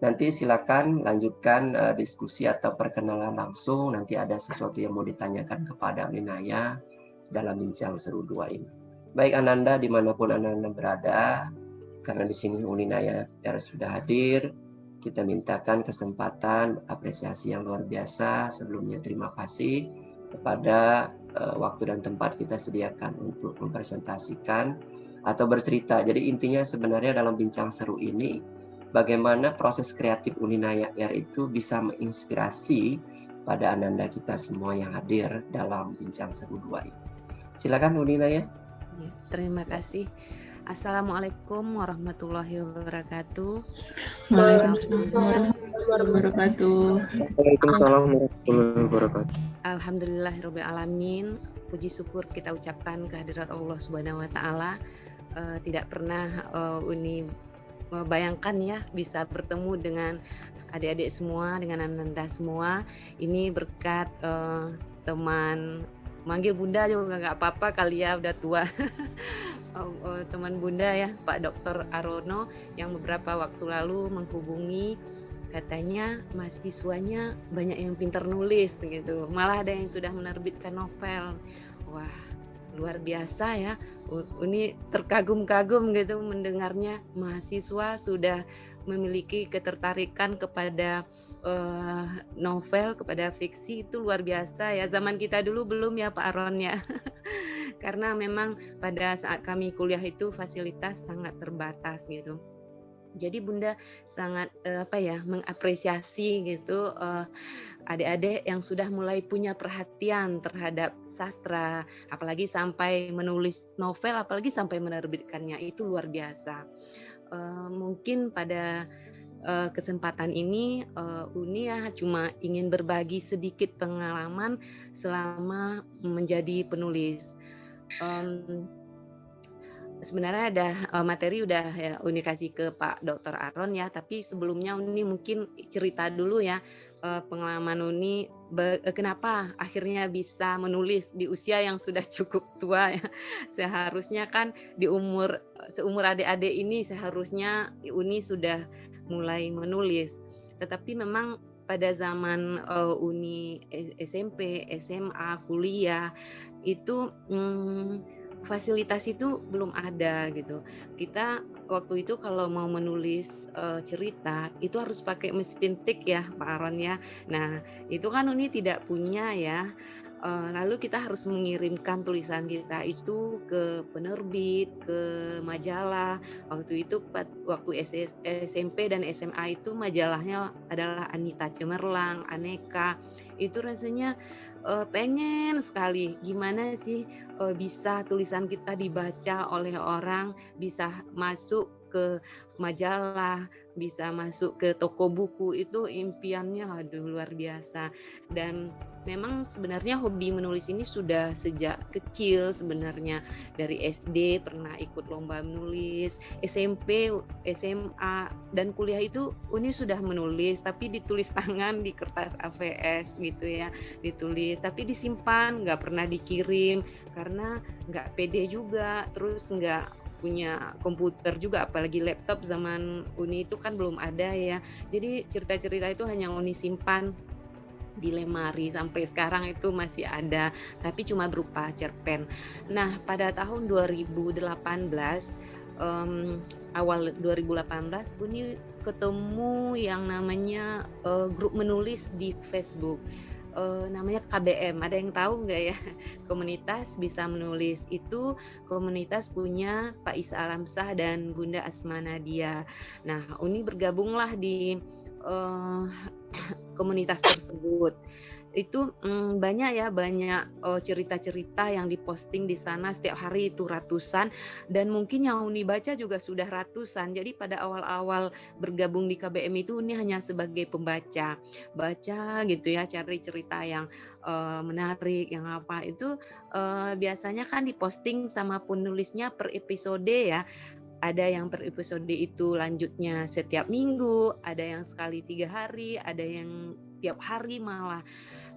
Nanti silakan lanjutkan diskusi atau perkenalan langsung. Nanti ada sesuatu yang mau ditanyakan kepada Uninaya dalam bincang seru 2 ini. Baik Ananda, dimanapun Ananda berada, karena di sini Uninaya sudah hadir, kita mintakan kesempatan apresiasi yang luar biasa. Sebelumnya terima kasih kepada waktu dan tempat kita sediakan untuk mempresentasikan atau bercerita. Jadi intinya sebenarnya dalam bincang seru ini, bagaimana proses kreatif Uninaya Air itu bisa menginspirasi pada Ananda kita semua yang hadir dalam bincang seru 2 ini. Silakan Uninaya. Ya, terima kasih. Assalamualaikum warahmatullahi wabarakatuh. Waalaikumsalam warahmatullahi wabarakatuh. Waalaikumsalam warahmatullahi wabarakatuh. Alhamdulillahirabbil alamin. Puji syukur kita ucapkan kehadirat Allah Subhanahu wa taala. Tidak pernah Uni bayangkan ya bisa bertemu dengan adik-adik semua, dengan Ananda semua. Ini berkat teman, manggil Bunda juga nggak apa-apa kali ya, udah tua. Teman Bunda ya, Pak Dr. Arono, yang beberapa waktu lalu menghubungi, katanya mahasiswanya banyak yang pintar nulis gitu, malah ada yang sudah menerbitkan novel. Wah, luar biasa ya. Uni terkagum-kagum gitu mendengarnya, mahasiswa sudah memiliki ketertarikan kepada novel, kepada fiksi, itu luar biasa ya. Zaman kita dulu belum ya Pak Aron ya. Karena memang pada saat kami kuliah itu fasilitas sangat terbatas gitu. Jadi Bunda sangat mengapresiasi gitu adik-adik yang sudah mulai punya perhatian terhadap sastra, apalagi sampai menulis novel, apalagi sampai menerbitkannya, itu luar biasa. Mungkin pada kesempatan ini Uni ya cuma ingin berbagi sedikit pengalaman selama menjadi penulis. Sebenarnya ada materi udah ya Uni kasih ke Pak Dr. Aron ya, tapi sebelumnya Uni mungkin cerita dulu ya pengalaman Uni kenapa akhirnya bisa menulis di usia yang sudah cukup tua ya. Seharusnya kan di seumur adik-adik ini seharusnya Uni sudah mulai menulis. Tetapi memang pada zaman Uni SMP, SMA, kuliah itu fasilitas itu belum ada gitu. Kita waktu itu kalau mau menulis cerita itu harus pakai mesin tik ya Pak Aron ya. Nah itu kan Uni tidak punya ya. Lalu kita harus mengirimkan tulisan kita itu ke penerbit, ke majalah. Waktu itu waktu SMP dan SMA itu majalahnya adalah Anita Cemerlang, Aneka. Itu rasanya pengen sekali gimana sih bisa tulisan kita dibaca oleh orang, bisa masuk ke majalah, bisa masuk ke toko buku. Itu impiannya luar biasa. Dan memang sebenarnya hobi menulis ini sudah sejak kecil sebenarnya. Dari SD pernah ikut lomba menulis, SMP, SMA, dan kuliah itu Uni sudah menulis, tapi ditulis tangan di kertas AVS gitu ya, ditulis, tapi disimpan, nggak pernah dikirim, karena nggak pede juga, terus nggak punya komputer juga, apalagi laptop zaman Uni itu kan belum ada ya. Jadi cerita-cerita itu hanya Uni simpan di lemari, sampai sekarang itu masih ada, tapi cuma berupa cerpen. Nah, pada tahun 2018, awal 2018, Uni ketemu yang namanya grup menulis di Facebook. Namanya KBM, ada yang tahu nggak ya? Komunitas Bisa Menulis. Itu komunitas punya Pak Isa Alamsah dan Bunda Asma Nadia. Nah, Uni bergabunglah di komunitas tersebut. Itu banyak cerita-cerita yang diposting di sana setiap hari itu ratusan, dan mungkin yang Uni baca juga sudah ratusan. Jadi pada awal-awal bergabung di KBM itu Uni hanya sebagai pembaca, baca gitu ya, cari cerita yang menarik, yang apa itu biasanya kan diposting sama penulisnya per episode ya. Ada yang per episode itu lanjutnya setiap minggu, ada yang sekali 3 hari, ada yang tiap hari malah.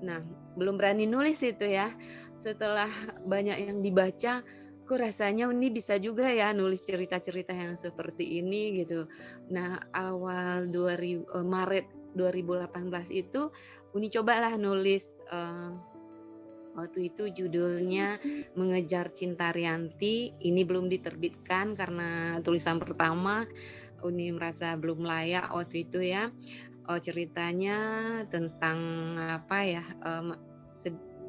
Nah, belum berani nulis itu ya. Setelah banyak yang dibaca, kok rasanya Uni bisa juga ya nulis cerita-cerita yang seperti ini gitu. Nah, awal Maret 2018 itu Uni cobalah nulis, waktu itu judulnya Mengejar Cinta Rianti. Ini belum diterbitkan karena tulisan pertama Uni merasa belum layak waktu itu ya. Ceritanya tentang apa ya,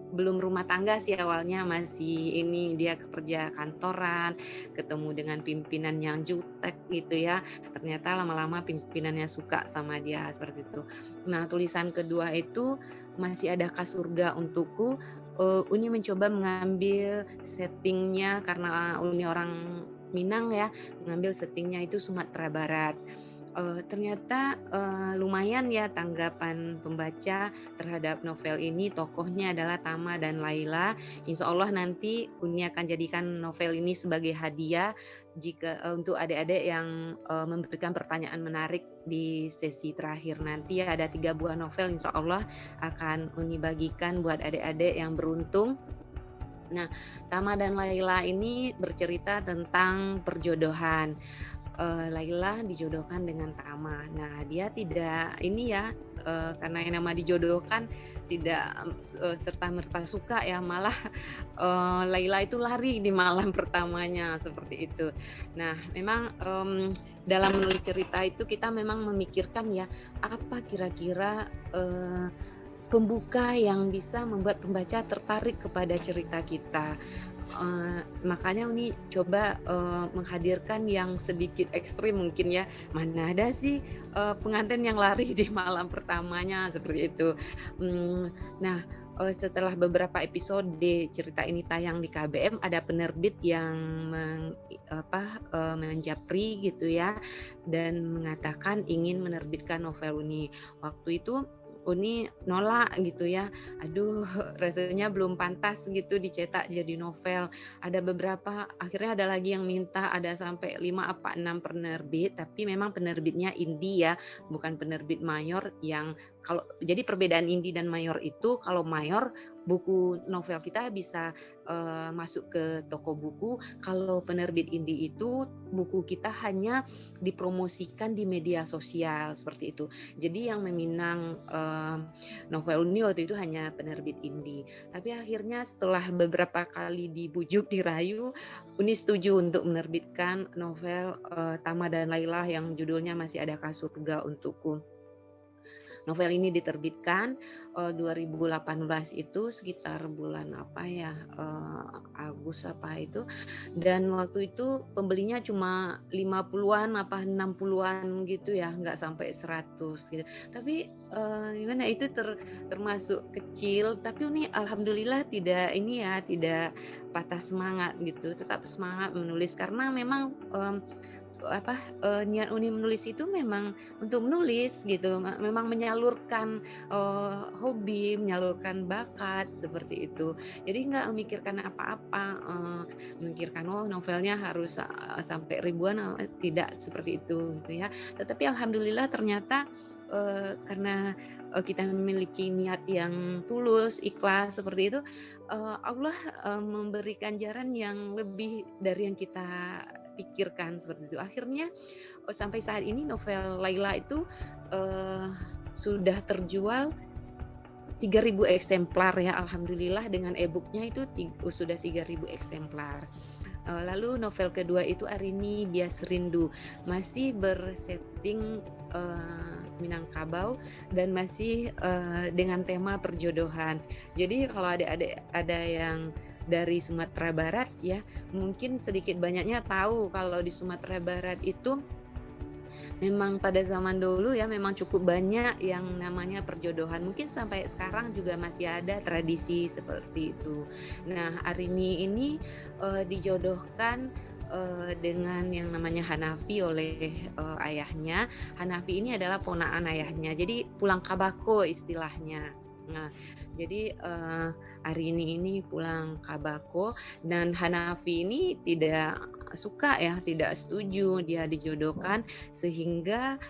belum rumah tangga sih awalnya, masih ini dia kerja kantoran, ketemu dengan pimpinan yang jutek gitu ya. Ternyata lama-lama pimpinannya suka sama dia seperti itu. Nah, tulisan kedua itu Masih Adakah Surga Untukku. Uni mencoba mengambil settingnya karena Uni orang Minang ya, mengambil settingnya itu Sumatera Barat. Ternyata lumayan ya tanggapan pembaca terhadap novel ini. Tokohnya adalah Tama dan Laila. Insya Allah nanti Uni akan jadikan novel ini sebagai hadiah jika untuk adik-adik yang memberikan pertanyaan menarik di sesi terakhir nanti ya. Ada 3 buah novel Insya Allah akan Uni bagikan buat adik-adik yang beruntung. Nah, Tama dan Laila ini bercerita tentang perjodohan. Laila dijodohkan dengan Tama. Nah, dia tidak ini ya, karena yang nama dijodohkan tidak serta-merta suka ya, malah Laila itu lari di malam pertamanya seperti itu. Nah, memang dalam menulis cerita itu kita memang memikirkan ya, apa kira-kira pembuka yang bisa membuat pembaca tertarik kepada cerita kita. Makanya Uni coba menghadirkan yang sedikit ekstrim mungkin ya. Mana ada sih pengantin yang lari di malam pertamanya seperti itu. Nah, setelah beberapa episode cerita ini tayang di KBM, ada penerbit yang menjapri gitu ya, dan mengatakan ingin menerbitkan novel Uni. Waktu itu Uni nolak gitu ya, aduh rasanya belum pantas gitu dicetak jadi novel. Ada beberapa, akhirnya ada lagi yang minta, ada sampai 5 apa 6 penerbit, tapi memang penerbitnya indie ya, bukan penerbit mayor. Yang kalau jadi perbedaan indie dan mayor itu, kalau mayor buku novel kita bisa masuk ke toko buku, kalau penerbit indie itu buku kita hanya dipromosikan di media sosial seperti itu. Jadi yang meminang novel Uni waktu itu hanya penerbit indie. Tapi akhirnya setelah beberapa kali dibujuk, dirayu, Uni setuju untuk menerbitkan novel Tama dan Laila yang judulnya Masih Adakah Surga Untukku. Novel ini diterbitkan 2018 itu sekitar bulan apa ya, Agustus apa itu, dan waktu itu pembelinya cuma 50-an apa 60-an gitu ya, nggak sampai 100 gitu. Tapi gimana itu termasuk kecil, tapi Uni alhamdulillah tidak ini ya, tidak patah semangat gitu, tetap semangat menulis karena memang niat Uni menulis itu memang untuk menulis gitu, memang menyalurkan hobi, menyalurkan bakat seperti itu. Jadi nggak memikirkan apa-apa, memikirkan novelnya harus sampai ribuan, tidak seperti itu gitu ya. Tetapi alhamdulillah ternyata karena kita memiliki niat yang tulus, ikhlas seperti itu, Allah memberikan jalan yang lebih dari yang kita pikirkan seperti itu. Akhirnya sampai saat ini novel Laila itu sudah terjual 3.000 eksemplar ya, alhamdulillah. Dengan e-booknya itu sudah 3.000 eksemplar. Lalu novel kedua itu Arini Bias Rindu, masih bersetting Minangkabau dan masih dengan tema perjodohan. Jadi kalau ada yang dari Sumatera Barat ya, mungkin sedikit banyaknya tahu kalau di Sumatera Barat itu memang pada zaman dulu ya memang cukup banyak yang namanya perjodohan. Mungkin sampai sekarang juga masih ada tradisi seperti itu. Nah, Arini ini dijodohkan dengan yang namanya Hanafi oleh ayahnya. Hanafi ini adalah ponakan ayahnya, jadi pulang kabako istilahnya. Nah, jadi Arini ini pulang kabako dan Hanafi ini tidak suka ya, tidak setuju dia dijodohkan, sehingga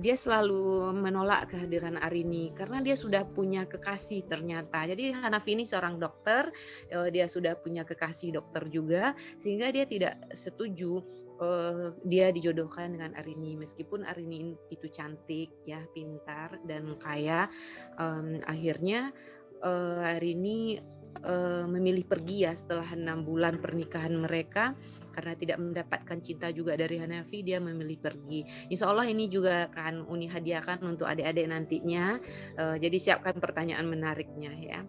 dia selalu menolak kehadiran Arini karena dia sudah punya kekasih ternyata. Jadi Hanafi ini seorang dokter, dia sudah punya kekasih dokter juga, sehingga dia tidak setuju dia dijodohkan dengan Arini. Meskipun Arini itu cantik, ya, pintar dan kaya, akhirnya Arini memilih pergi ya setelah 6 bulan pernikahan mereka. Karena tidak mendapatkan cinta juga dari Hanafi, dia memilih pergi. Insya Allah ini juga akan Uni hadiahkan untuk adik-adik nantinya. Jadi siapkan pertanyaan menariknya ya.